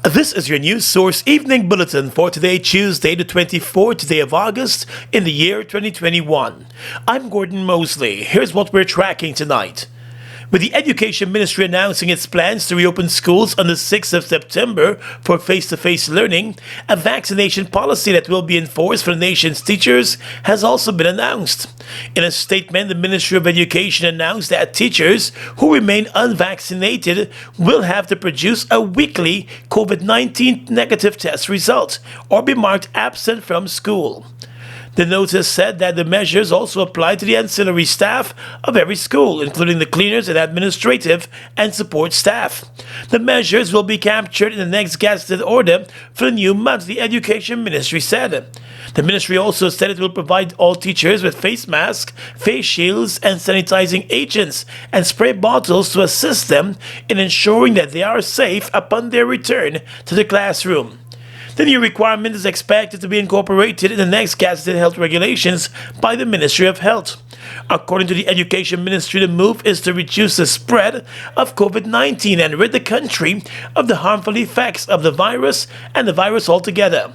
This is your news source evening bulletin for today, Tuesday, the 24th day of August in the year 2021. I'm Gordon Mosley. Here's what we're tracking tonight. With the Education Ministry announcing its plans to reopen schools on the 6th of September for face-to-face learning, a vaccination policy that will be enforced for the nation's teachers has also been announced. In a statement, the Ministry of Education announced that teachers who remain unvaccinated will have to produce a weekly COVID-19 negative test result or be marked absent from school. The notice said that the measures also apply to the ancillary staff of every school, including the cleaners and administrative and support staff. The measures will be captured in the next gazetted order for the new month, the Education Ministry said. The ministry also said it will provide all teachers with face masks, face shields, and sanitizing agents and spray bottles to assist them in ensuring that they are safe upon their return to the classroom. The new requirement is expected to be incorporated in the next gazetted health regulations by the Ministry of Health. According to the Education Ministry, the move is to reduce the spread of COVID-19 and rid the country of the harmful effects of the virus and the virus altogether.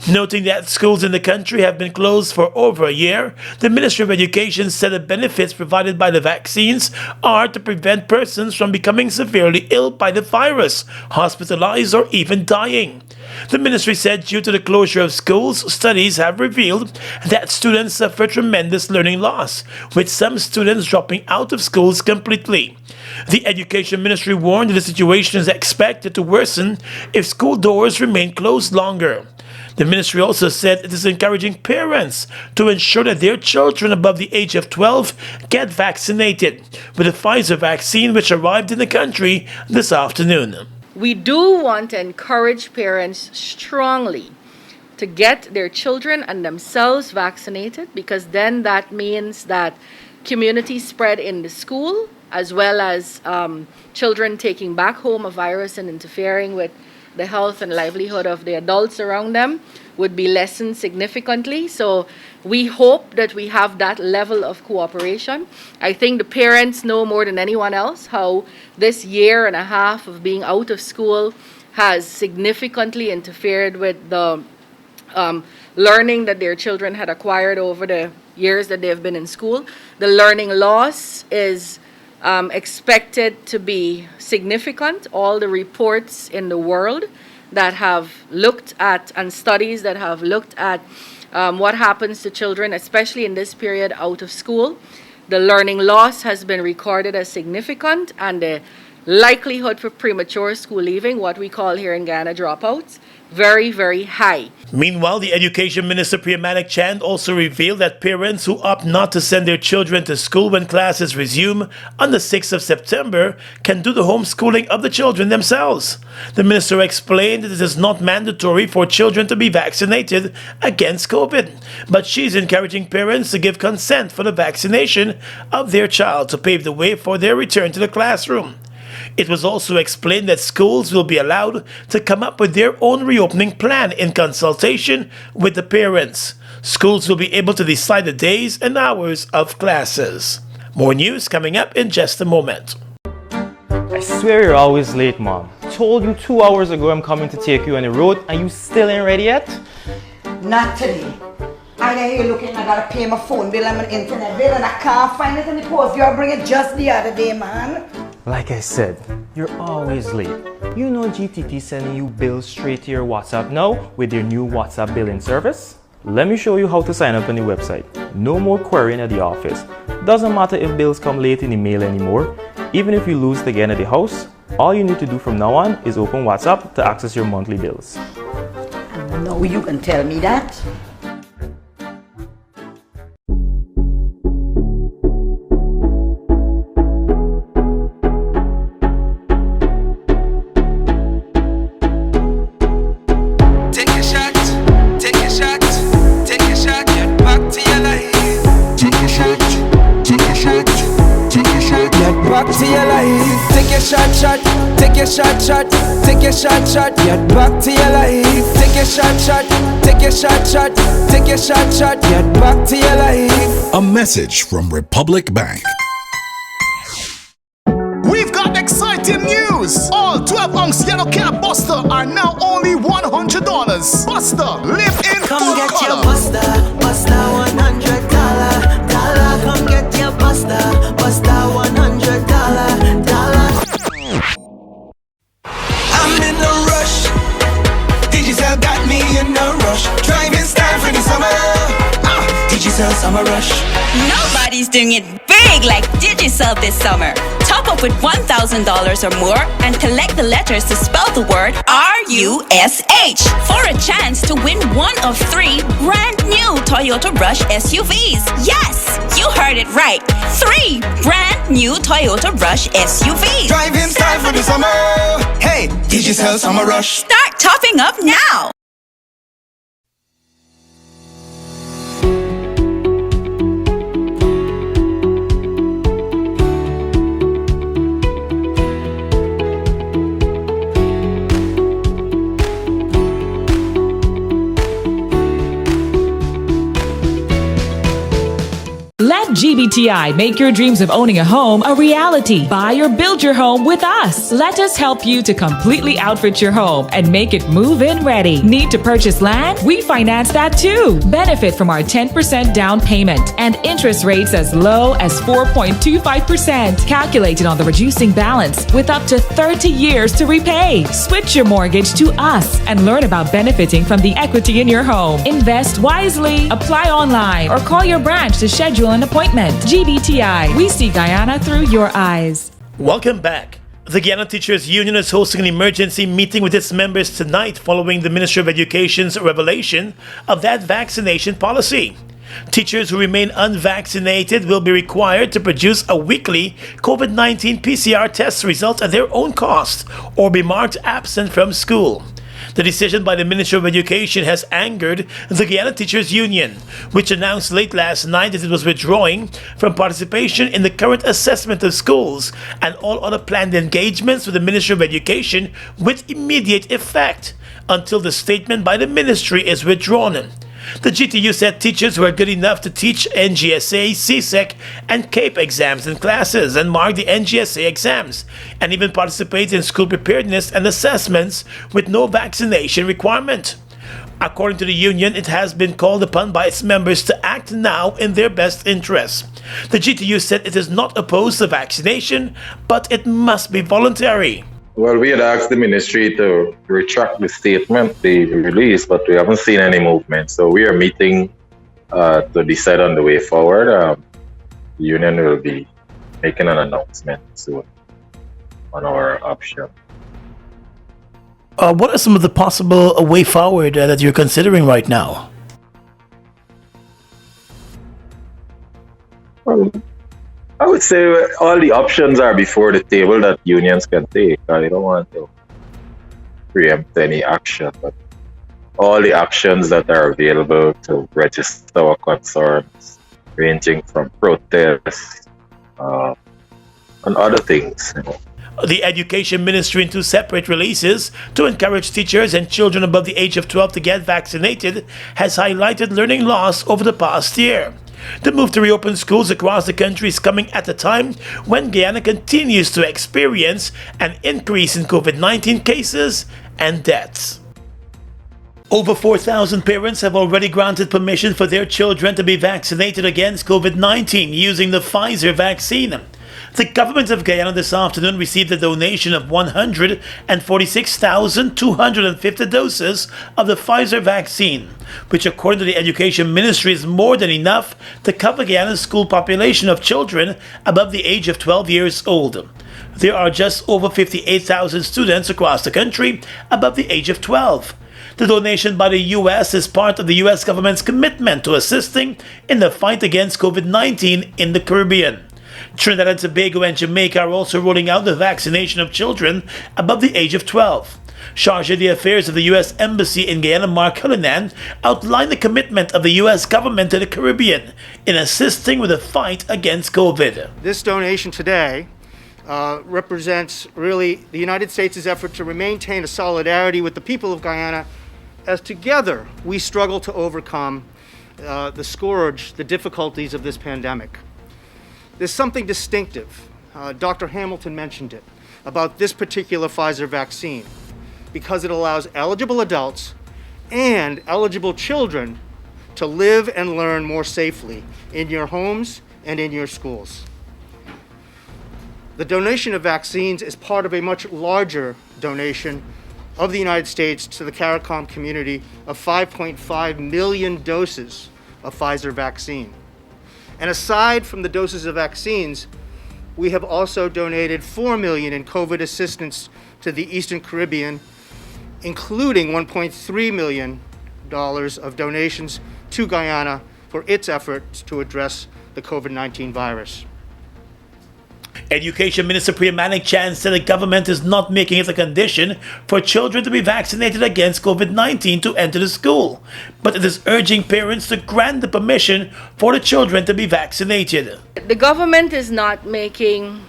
Noting that schools in the country have been closed for over a year, the Ministry of Education said the benefits provided by the vaccines are to prevent persons from becoming severely ill by the virus, hospitalized, or even dying. The ministry said due to the closure of schools, studies have revealed that students suffer tremendous learning loss, with some students dropping out of schools completely. The Education Ministry warned the situation is expected to worsen if school doors remain closed longer. The ministry also said it is encouraging parents to ensure that their children above the age of 12 get vaccinated with the Pfizer vaccine, which arrived in the country this afternoon. We do want to encourage parents strongly to get their children and themselves vaccinated, because then that means that community spread in the school, as well as children taking back home a virus and interfering with the health and livelihood of the adults around them, would be lessened significantly. So we hope that we have that level of cooperation. I think the parents know more than anyone else how this year and a half of being out of school has significantly interfered with the learning that their children had acquired over the years that they've been in school. The learning loss is expected to be significant. All the reports in the world that have looked at, and studies that have looked at what happens to children, especially in this period out of school, the learning loss has been recorded as significant, and the likelihood for premature school leaving, what we call here in Guyana dropouts, very, very high. Meanwhile, the Education Minister Priyamanik Chand also revealed that parents who opt not to send their children to school when classes resume on the 6th of September can do the homeschooling of the children themselves. The minister explained that it is not mandatory for children to be vaccinated against COVID, but she's encouraging parents to give consent for the vaccination of their child to pave the way for their return to the classroom. It was also explained that schools will be allowed to come up with their own reopening plan in consultation with the parents. Schools will be able to decide the days and hours of classes. More news coming up in just a moment. I swear you're always late, Mom. Told you 2 hours ago I'm coming to take you on the road, and you still ain't ready yet? Not today. I know you're looking, I gotta pay my phone bill and my internet bill, and I can't find it in the post. You bring it just the other day, man. Like I said, you're always late. You know GTT sending you bills straight to your WhatsApp now with their new WhatsApp billing service? Let me show you how to sign up on the website. No more querying at the office. Doesn't matter if bills come late in the mail anymore. Even if you lose the again at the house, all you need to do from now on is open WhatsApp to access your monthly bills. No, you can tell me that. Back to your life. Take your shot, take your shot, take your shot, get back to your life. Take your shot, take your shot, take your shot, get back to your life. A message from Republic Bank. We've got exciting news! All 12 ounce yellow cab buster are now Buster, live in Come full get your color. Buster, $100. Come get your Buster, $100. I'm in a rush. Digital got me in a rush. Driving style for the summer. Digital summer rush. Nobody's doing it big like Digicel this summer. Top up with $1,000 or more and collect the letters to spell the word RUSH for a chance to win one of 3 brand new Toyota Rush SUVs. Yes, you heard it right. 3 brand new Toyota Rush SUVs. Driving style for the summer. Hey, Digicel summer rush. Start topping up now. Let GBTI make your dreams of owning a home a reality. Buy or build your home with us. Let us help you to completely outfit your home and make it move-in ready. Need to purchase land? We finance that too. Benefit from our 10% down payment and interest rates as low as 4.25%. Calculated on the reducing balance with up to 30 years to repay. Switch your mortgage to us and learn about benefiting from the equity in your home. Invest wisely. Apply online or call your branch to schedule an appointment. GBTI, we see Guyana through your eyes. Welcome back. The Guyana Teachers Union is hosting an emergency meeting with its members tonight following the Ministry of Education's revelation of that vaccination policy. Teachers who remain unvaccinated will be required to produce a weekly COVID-19 PCR test result at their own cost or be marked absent from school. The decision by the Ministry of Education has angered the Guyana Teachers Union, which announced late last night that it was withdrawing from participation in the current assessment of schools and all other planned engagements with the Ministry of Education with immediate effect until the statement by the ministry is withdrawn. The GTU said teachers who are good enough to teach NGSA, CSEC, and CAPE exams and classes and mark the NGSA exams, and even participate in school preparedness and assessments with no vaccination requirement. According to the union, it has been called upon by its members to act now in their best interests. The GTU said it is not opposed to vaccination, but it must be voluntary. Well, we had asked the ministry to retract the statement they released, but we haven't seen any movement. So we are meeting to decide on the way forward. The union will be making an announcement soon on our option. What are some of the possible way forward that you're considering right now? Well, I would say all the options are before the table that unions can take. I don't want to preempt any action, but all the actions that are available to register our concerns, ranging from protests and other things. The Education Ministry, in 2 separate releases to encourage teachers and children above the age of 12 to get vaccinated, has highlighted learning loss over the past year. The move to reopen schools across the country is coming at a time when Guyana continues to experience an increase in COVID-19 cases and deaths. Over 4,000 parents have already granted permission for their children to be vaccinated against COVID-19 using the Pfizer vaccine. The government of Guyana this afternoon received a donation of 146,250 doses of the Pfizer vaccine, which according to the Education Ministry is more than enough to cover Guyana's school population of children above the age of 12 years old. There are just over 58,000 students across the country above the age of 12. The donation by the U.S. is part of the U.S. government's commitment to assisting in the fight against COVID-19 in the Caribbean. Trinidad and Tobago and Jamaica are also rolling out the vaccination of children above the age of 12. Chargé d'Affaires of the U.S. Embassy in Guyana, Mark Cullinan, outlined the commitment of the U.S. government to the Caribbean in assisting with the fight against COVID. This donation today represents really the United States' effort to maintain a solidarity with the people of Guyana as together we struggle to overcome the scourge, the difficulties of this pandemic. There's something distinctive, Dr. Hamilton mentioned it, about this particular Pfizer vaccine because it allows eligible adults and eligible children to live and learn more safely in your homes and in your schools. The donation of vaccines is part of a much larger donation of the United States to the CARICOM community of 5.5 million doses of Pfizer vaccine. And aside from the doses of vaccines, we have also donated $4 million in COVID assistance to the Eastern Caribbean, including $1.3 million of donations to Guyana for its efforts to address the COVID-19 virus. Education Minister Priyamanik Chan said the government is not making it a condition for children to be vaccinated against COVID-19 to enter the school, but it is urging parents to grant the permission for the children to be vaccinated. The government is not making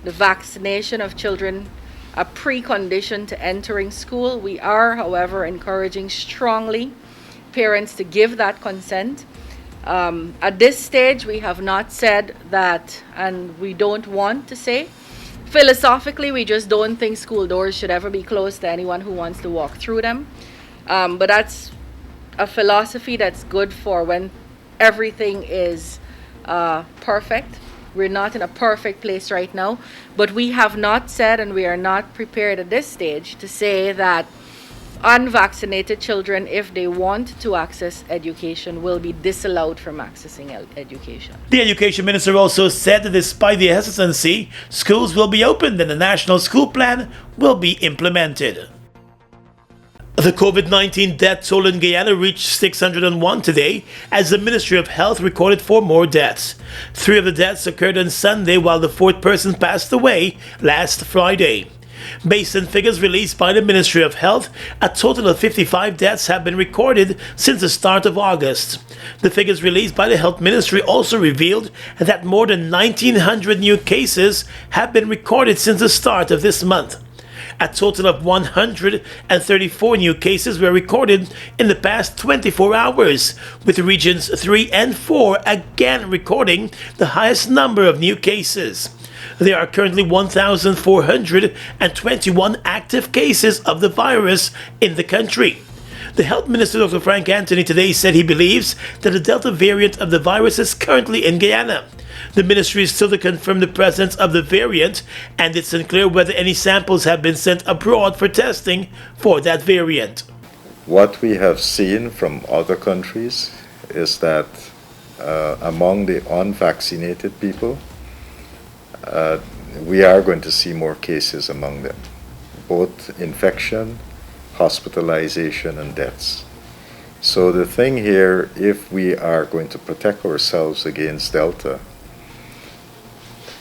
the vaccination of children a precondition to entering school. We are, however, encouraging strongly parents to give that consent. At this stage, we have not said that, and we don't want to say. Philosophically, we just don't think school doors should ever be closed to anyone who wants to walk through them. But that's a philosophy that's good for when everything is perfect. We're not in a perfect place right now, but we have not said, and we are not prepared at this stage to say that unvaccinated children, if they want to access education, will be disallowed from accessing education. The Education Minister also said that despite the hesitancy, schools will be opened and the National School Plan will be implemented. The COVID-19 death toll in Guyana reached 601 today, as the Ministry of Health recorded 4 more deaths. 3 of the deaths occurred on Sunday, while the 4th person passed away last Friday. Based on figures released by the Ministry of Health, a total of 55 deaths have been recorded since the start of August. The figures released by the Health Ministry also revealed that more than 1,900 new cases have been recorded since the start of this month. A total of 134 new cases were recorded in the past 24 hours, with regions 3 and 4 again recording the highest number of new cases. There are currently 1,421 active cases of the virus in the country. The Health Minister, Dr. Frank Anthony, today said he believes that the Delta variant of the virus is currently in Guyana. The ministry is still to confirm the presence of the variant, and it's unclear whether any samples have been sent abroad for testing for that variant. What we have seen from other countries is that among the unvaccinated people, we are going to see more cases among them, both infection, hospitalization, and deaths. So the thing here, if we are going to protect ourselves against Delta,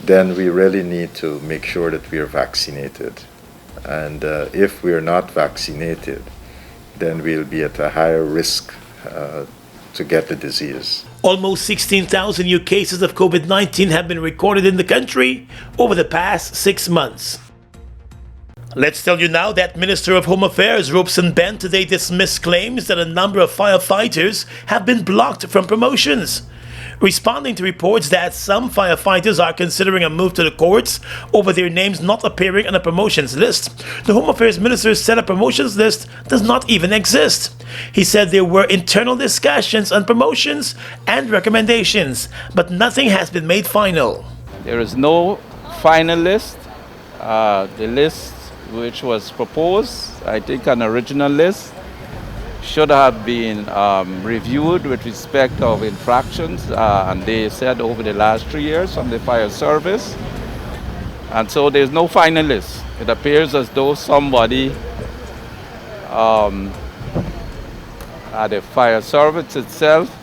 then we really need to make sure that we are vaccinated. And if we are not vaccinated, then we'll be at a higher risk to get the disease. Almost 16,000 new cases of COVID-19 have been recorded in the country over the past 6 months. Let's tell you now that Minister of Home Affairs Robeson Ben today dismissed claims that a number of firefighters have been blocked from promotions. Responding to reports that some firefighters are considering a move to the courts over their names not appearing on a promotions list, the Home Affairs Minister said a promotions list does not even exist. He said there were internal discussions on promotions and recommendations, but nothing has been made final. There is no final list. The list which was proposed, I think an original list, should have been reviewed with respect of infractions, and they said over the last 3 years from the fire service. And so there's no final list. It appears as though somebody at the fire service itself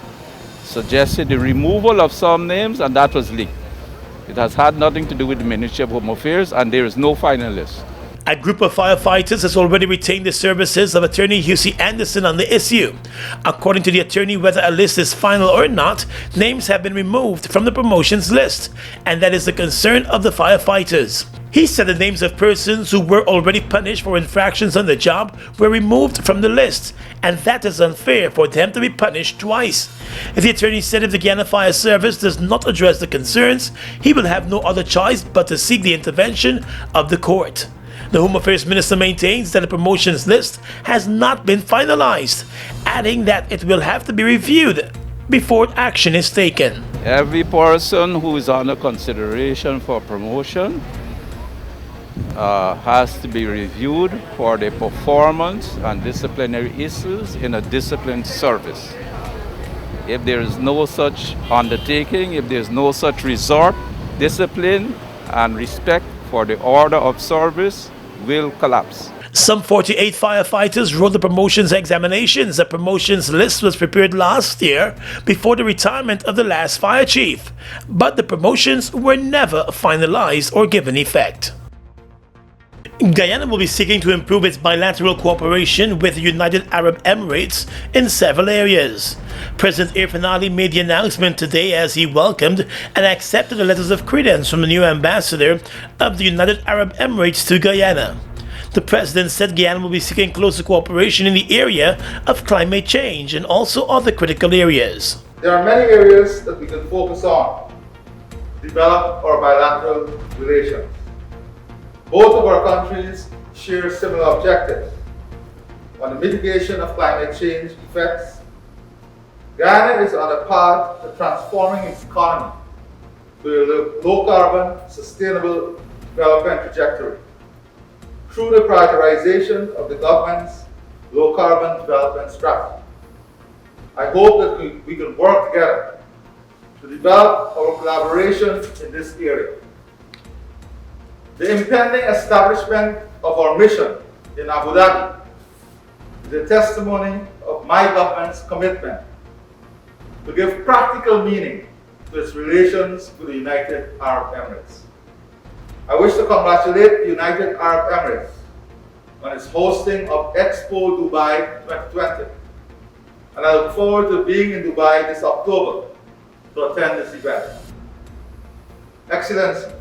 suggested the removal of some names, and that was leaked. It has had nothing to do with the Ministry of Home Affairs, and there is no final list. A group of firefighters has already retained the services of Attorney Husey Anderson on the issue. According to the attorney, whether a list is final or not, names have been removed from the promotions list, and that is the concern of the firefighters. He said the names of persons who were already punished for infractions on the job were removed from the list, and that is unfair for them to be punished twice. The attorney said if the Guyana Fire Service does not address the concerns, he will have no other choice but to seek the intervention of the court. The Home Affairs Minister maintains that the promotions list has not been finalized, adding that it will have to be reviewed before action is taken. Every person who is under consideration for promotion has to be reviewed for their performance and disciplinary issues in a disciplined service. If there is no such undertaking, if there is no such resort, discipline and respect for the order of service will collapse. Some 48 firefighters wrote the promotions examinations. The promotions list was prepared last year before the retirement of the last fire chief, but the promotions were never finalized or given effect. Guyana will be seeking to improve its bilateral cooperation with the United Arab Emirates in several areas. President Irfan Ali made the announcement today as he welcomed and accepted the letters of credence from the new ambassador of the United Arab Emirates to Guyana. The president said Guyana will be seeking closer cooperation in the area of climate change and also other critical areas. There are many areas that we can focus on to develop our bilateral relations. Both of our countries share similar objectives on the mitigation of climate change effects. Guyana is on a path to transforming its economy to a low-carbon, sustainable development trajectory through the prioritization of the government's low-carbon development strategy. I hope that we can work together to develop our collaboration in this area. The impending establishment of our mission in Abu Dhabi is a testimony of my government's commitment to give practical meaning to its relations with the United Arab Emirates. I wish to congratulate the United Arab Emirates on its hosting of Expo Dubai 2020, and I look forward to being in Dubai this October to attend this event. Excellency,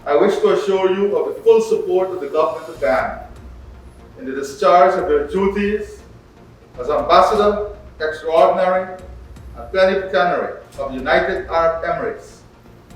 I wish to assure you of the full support of the government of Guyana in the discharge of your duties as Ambassador Extraordinary and Plenipotentiary of the United Arab Emirates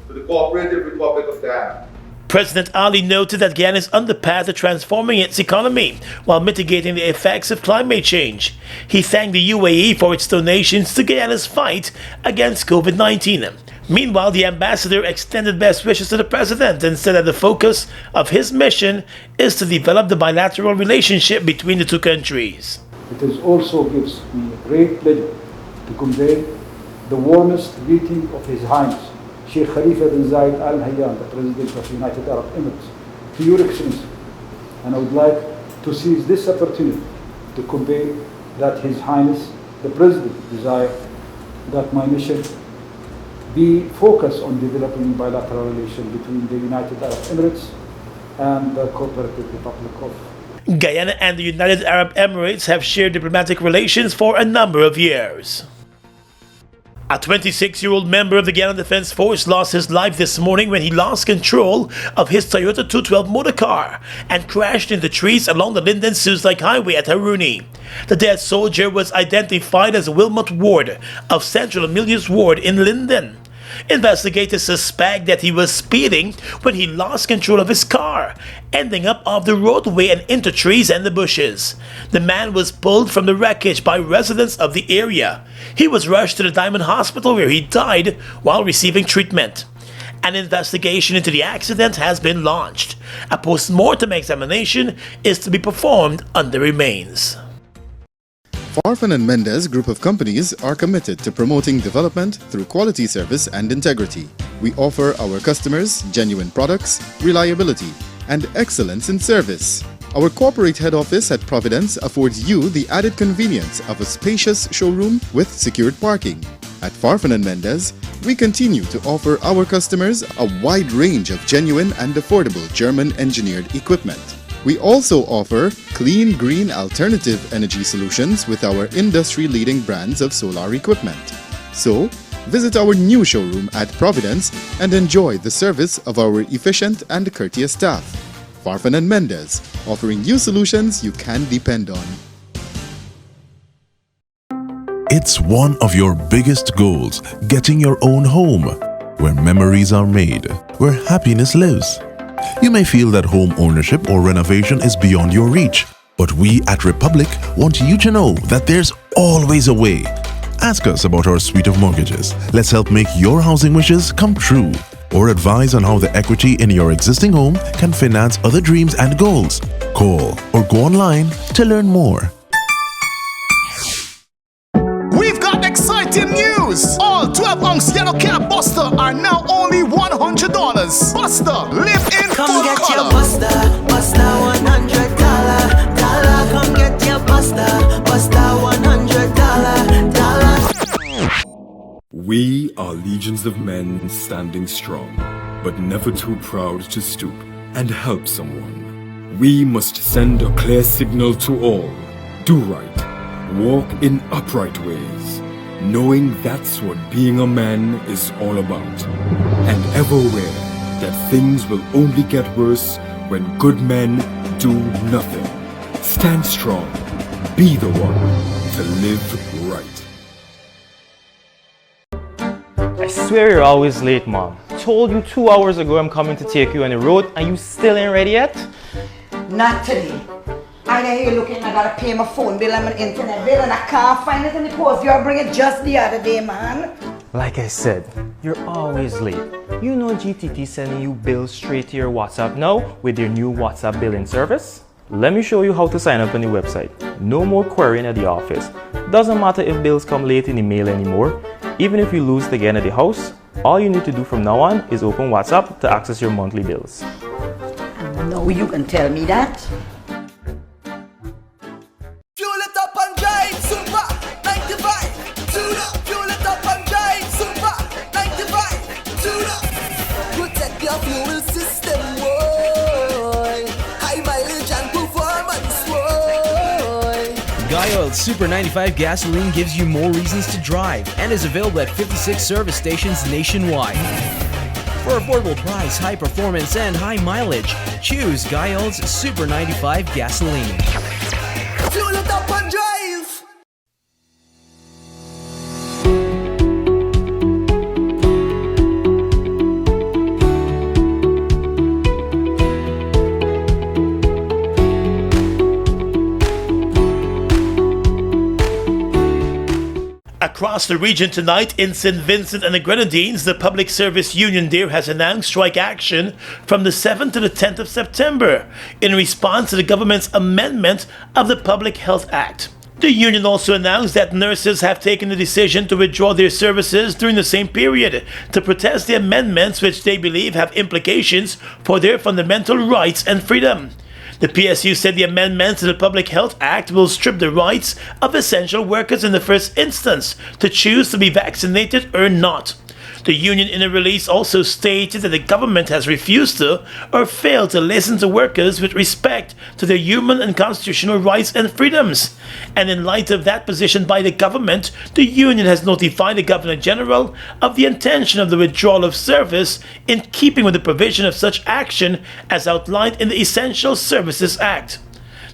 to the Cooperative Republic of Guyana. President Ali noted that Guyana is on the path to transforming its economy while mitigating the effects of climate change. He thanked the UAE for its donations to Guyana's fight against COVID-19. Meanwhile, the ambassador extended best wishes to the president and said that the focus of his mission is to develop the bilateral relationship between the two countries. It also gives me great pleasure to convey the warmest greeting of His Highness Sheikh Khalifa bin Zayed Al Nahyan, the President of the United Arab Emirates, to Your Excellency. And I would like to seize this opportunity to convey that His Highness, the President, desire that my mission be focused on developing bilateral relations between the United Arab Emirates and the Cooperative Republic of Guyana and the United Arab Emirates have shared diplomatic relations for a number of years. A 26-year-old member of the Guyana Defense Force lost his life this morning when he lost control of his Toyota 212 motor car and crashed into trees along the Linden-Suslike Highway at Haruni. The dead soldier was identified as Wilmot Ward of Central Amelius Ward in Linden. Investigators suspect that he was speeding when he lost control of his car, ending up off the roadway and into trees and the bushes. The man was pulled from the wreckage by residents of the area. He was rushed to the Diamond Hospital where he died while receiving treatment. An investigation into the accident has been launched. A post-mortem examination is to be performed on the remains. Farfan and Mendez Group of Companies are committed to promoting development through quality service and integrity. We offer our customers genuine products, reliability, and excellence in service. Our corporate head office at Providence affords you the added convenience of a spacious showroom with secured parking. At Farfan and Mendez, we continue to offer our customers a wide range of genuine and affordable German-engineered equipment. We also offer clean, green alternative energy solutions with our industry-leading brands of solar equipment. So, visit our new showroom at Providence and enjoy the service of our efficient and courteous staff. Farfan and Mendez, offering you solutions you can depend on. It's one of your biggest goals, getting your own home, where memories are made, where happiness lives. You may feel that home ownership or renovation is beyond your reach, but we at Republic want you to know that there's always a way. Ask us about our suite of mortgages. Let's help make your housing wishes come true. Or advise on how the equity in your existing home can finance other dreams and goals. Call or go online to learn more. We've got exciting news! All 12-ounce yellow cab Buster are now only $100. Buster, live in Come full get color. your Buster, Buster $100. Come get your Buster, Buster $100. We are legions of men standing strong, but never too proud to stoop and help someone. We must send a clear signal to all. Do right. Walk in upright ways, knowing that's what being a man is all about. And ever aware that things will only get worse when good men do nothing. Stand strong. Be the one to live right. I swear you're always late, Mom. Told you 2 hours ago I'm coming to take you on the road and you still ain't ready yet? Not today. I hear you looking, I gotta pay my phone bill and my internet bill and I can't find it in the post. You bring it just the other day, man. Like I said, you're always late. You know GTT sending you bills straight to your WhatsApp now with their new WhatsApp billing service? Let me show you how to sign up on the website. No more querying at the office. Doesn't matter if bills come late in the mail anymore. Even if you lose it again at the house, all you need to do from now on is open WhatsApp to access your monthly bills. No, you can tell me that. Fuel it up and drive, super 95. Tune up. Fuel it up and drive, super 95. Tune up. Protect your fuel system, boy. High mileage and performance, boy. Guy Oil Super 95 gasoline gives you more reasons to drive and is available at 56 service stations nationwide. For affordable price, high performance, and high mileage, choose Guy Oil's Super 95 gasoline. Fuel it up and drive. Across the region tonight in St. Vincent and the Grenadines, the Public Service Union there has announced strike action from the 7th to the 10th of September in response to the government's amendment of the Public Health Act. The union also announced that nurses have taken the decision to withdraw their services during the same period to protest the amendments which they believe have implications for their fundamental rights and freedom. The PSU said the amendments to the Public Health Act will strip the rights of essential workers in the first instance to choose to be vaccinated or not. The union in a release also stated that the government has refused to or failed to listen to workers with respect to their human and constitutional rights and freedoms. And in light of that position by the government, the union has notified the Governor General of the intention of the withdrawal of service in keeping with the provision of such action as outlined in the Essential Services Act.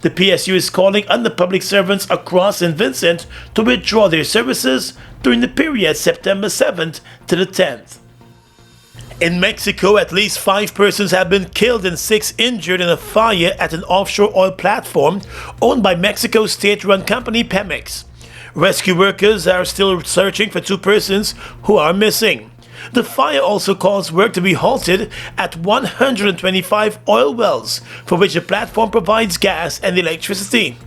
The PSU is calling on the public servants across St. Vincent to withdraw their services during the period September 7th to the 10th. In Mexico, at least 5 persons have been killed and 6 injured in a fire at an offshore oil platform owned by Mexico's state-run company Pemex. Rescue workers are still searching for 2 persons who are missing. The fire also caused work to be halted at 125 oil wells, for which the platform provides gas and electricity.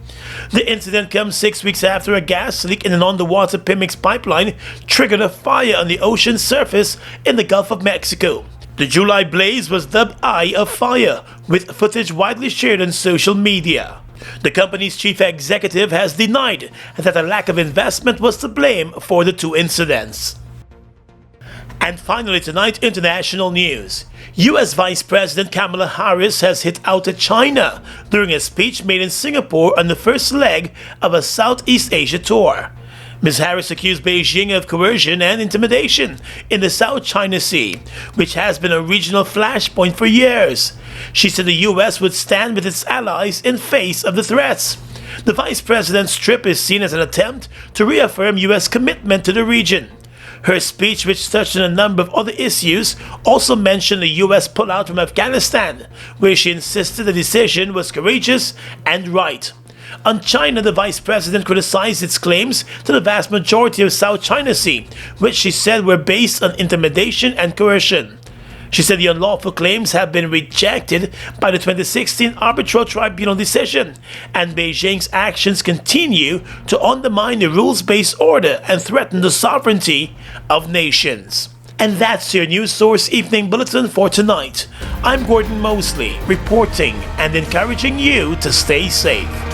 The incident comes 6 weeks after a gas leak in an underwater Pemex pipeline triggered a fire on the ocean surface in the Gulf of Mexico. The July blaze was dubbed Eye of Fire, with footage widely shared on social media. The company's chief executive has denied that a lack of investment was to blame for the 2 incidents. And finally tonight, international news. U.S. Vice President Kamala Harris has hit out at China during a speech made in Singapore on the first leg of a Southeast Asia tour. Ms. Harris accused Beijing of coercion and intimidation in the South China Sea, which has been a regional flashpoint for years. She said the U.S. would stand with its allies in face of the threats. The Vice President's trip is seen as an attempt to reaffirm U.S. commitment to the region. Her speech, which touched on a number of other issues, also mentioned the U.S. pullout from Afghanistan, where she insisted the decision was courageous and right. On China, the vice president criticized its claims to the vast majority of South China Sea, which she said were based on intimidation and coercion. She said the unlawful claims have been rejected by the 2016 arbitral tribunal decision, and Beijing's actions continue to undermine the rules-based order and threaten the sovereignty of nations. And that's your News Source Evening Bulletin for tonight. I'm Gordon Mosley, reporting and encouraging you to stay safe.